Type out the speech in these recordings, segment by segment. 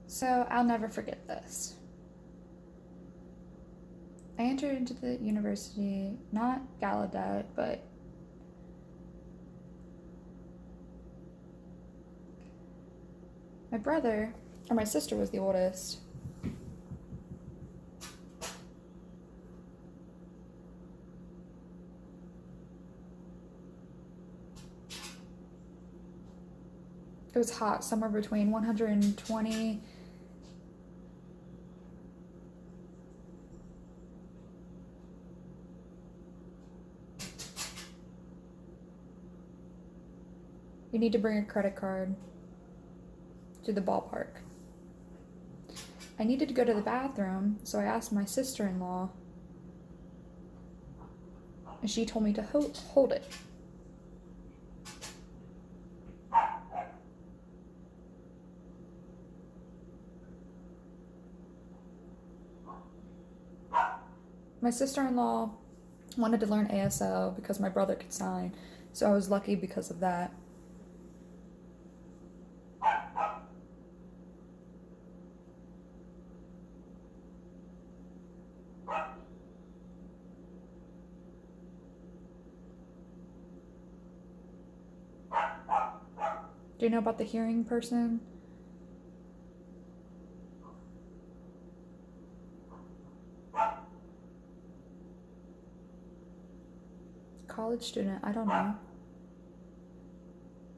So I'll never forget this. I entered into the university, not Gallaudet, but my brother, or my sister was the oldest. It was hot, somewhere between 120 You need to bring a credit card to the ballpark. I needed to go to the bathroom, so I asked my sister-in-law, and she told me to hold it. My sister-in-law wanted to learn ASL because my brother could sign, so I was lucky because of that. Do you know about the hearing person? College student, I don't know.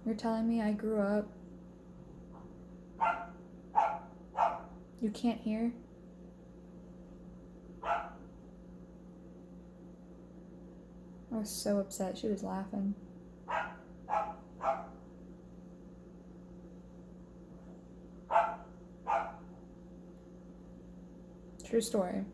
You're telling me I grew up. You can't hear? I was so upset. She was laughing. True story.